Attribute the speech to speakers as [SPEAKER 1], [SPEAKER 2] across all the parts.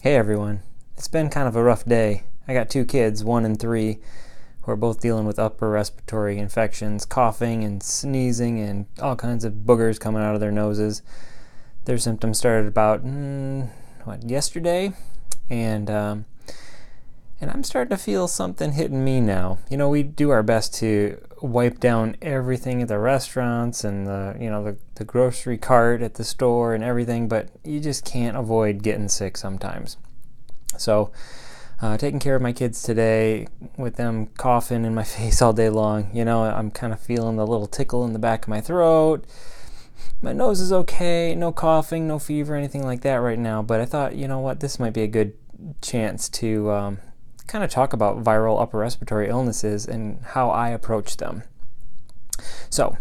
[SPEAKER 1] Hey everyone, it's been kind of a rough day. I got two kids, 1 and 3, who are both dealing with upper respiratory infections, coughing and sneezing and all kinds of boogers coming out of their noses. Their symptoms started about, yesterday? And I'm starting to feel something hitting me now. You know, we do our best to wipe down everything at the restaurants and the grocery cart at the store and everything, but you just can't avoid getting sick sometimes. So, taking care of my kids today with them coughing in my face all day long. You know, I'm kind of feeling the little tickle in the back of my throat. My nose is okay, no coughing, no fever, anything like that right now, but I thought, you know what, this might be a good chance to kind of talk about viral upper respiratory illnesses and how I approach them. So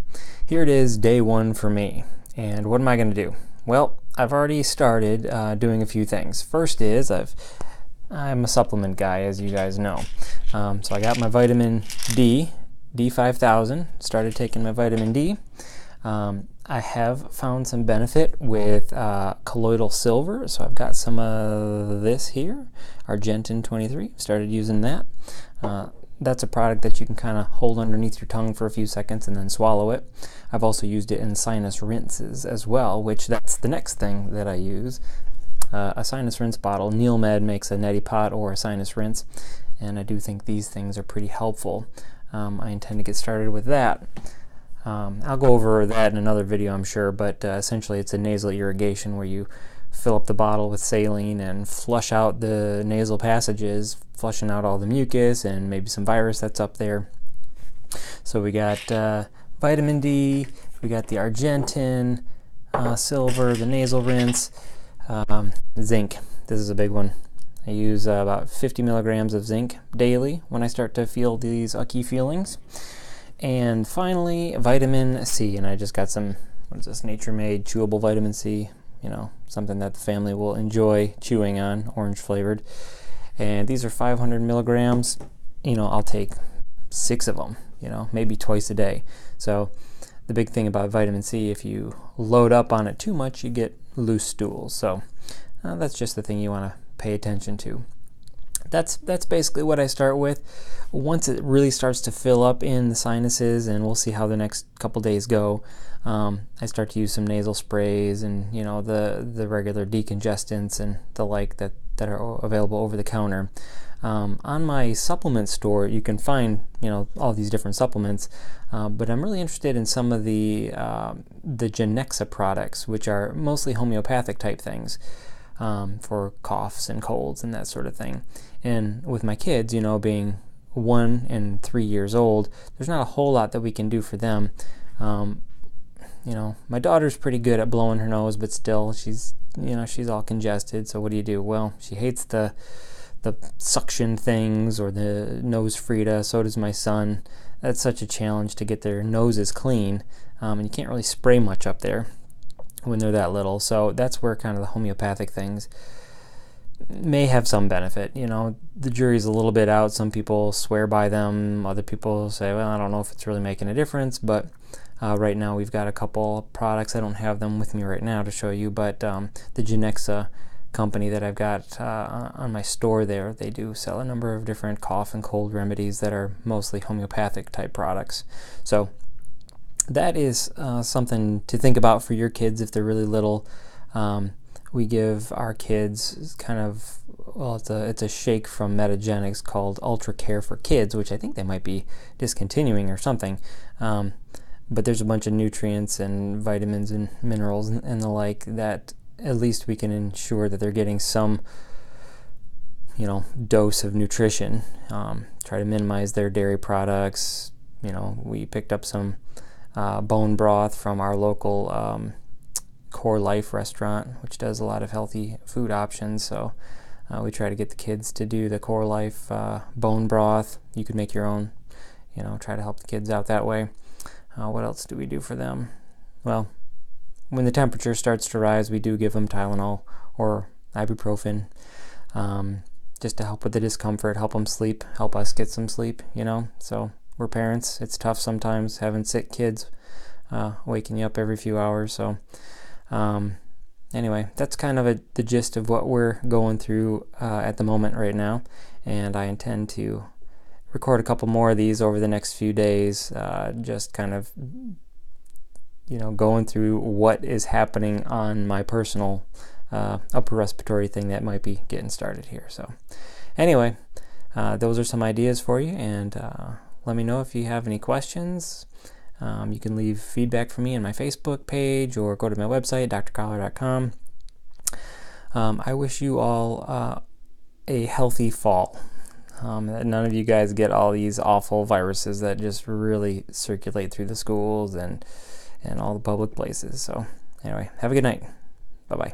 [SPEAKER 1] here it is, day 1 for me. And what am I going to do? Well, I've already started doing a few things. First is I'm a supplement guy, as you guys know. So I got my vitamin D, D5000, started taking my vitamin D. I have found some benefit with colloidal silver, so I've got some of this here, Argentin 23, started using that. That's a product that you can kind of hold underneath your tongue for a few seconds and then swallow it. I've also used it in sinus rinses as well, which that's the next thing that I use. A sinus rinse bottle. NeilMed makes a neti pot or a sinus rinse, and I do think these things are pretty helpful. I intend to get started with that. I'll go over that in another video, I'm sure, but essentially it's a nasal irrigation where you fill up the bottle with saline and flush out the nasal passages, flushing out all the mucus and maybe some virus that's up there. So we got vitamin D, we got the Argentin, silver, the nasal rinse, zinc. This is a big one. I use about 50 milligrams of zinc daily when I start to feel these ucky feelings. And finally, vitamin C, and I just got some, what is this, Nature Made chewable vitamin C, you know, something that the family will enjoy chewing on, orange flavored. And these are 500 milligrams. You know, I'll take 6 of them, you know, maybe twice a day. So the big thing about vitamin C, if you load up on it too much, you get loose stools. So that's just the thing you want to pay attention to. That's basically what I start with. Once it really starts to fill up in the sinuses, and we'll see how the next couple days go, I start to use some nasal sprays and, you know, the regular decongestants and the like that are available over the counter. On my supplement store, you can find, you know, all these different supplements, but I'm really interested in some of the Genexa products, which are mostly homeopathic type things. For coughs and colds and that sort of thing. And with my kids, you know, being 1 and 3 years old, there's not a whole lot that we can do for them. You know, my daughter's pretty good at blowing her nose, but still, she's all congested. So what do? Well, she hates the suction things or the nose Frida. So does my son. That's such a challenge to get their noses clean, and you can't really spray much up there when they're that little. So that's where kind of the homeopathic things may have some benefit. You know, the jury's a little bit out. Some people swear by them. Other people say, well, I don't know if it's really making a difference. But right now we've got a couple products. I don't have them with me right now to show you, but the Genexa company that I've got on my store there, they do sell a number of different cough and cold remedies that are mostly homeopathic type products. So that is something to think about for your kids if they're really little. We give our kids kind of, well, it's a shake from Metagenics called Ultra Care for Kids, which I think they might be discontinuing or something. But there's a bunch of nutrients and vitamins and minerals and the like that at least we can ensure that they're getting some, you know, dose of nutrition. Try to minimize their dairy products. You know, we picked up some bone broth from our local Core Life restaurant, which does a lot of healthy food options. So we try to get the kids to do the Core Life bone broth. You could make your own, you know, try to help the kids out that way. What else do we do for them? Well, when the temperature starts to rise, we do give them Tylenol or ibuprofen, just to help with the discomfort, help them sleep, help us get some sleep, you know. So we're parents. It's tough sometimes having sick kids waking you up every few hours. So anyway, that's kind of the gist of what we're going through at the moment right now, and I intend to record a couple more of these over the next few days, just kind of going through what is happening on my personal upper respiratory thing that might be getting started here. So anyway, those are some ideas for you, and let me know if you have any questions. You can leave feedback for me on my Facebook page or go to my website, drcollar.com. I wish you all a healthy fall. That none of you guys get all these awful viruses that just really circulate through the schools and all the public places. So anyway, have a good night. Bye-bye.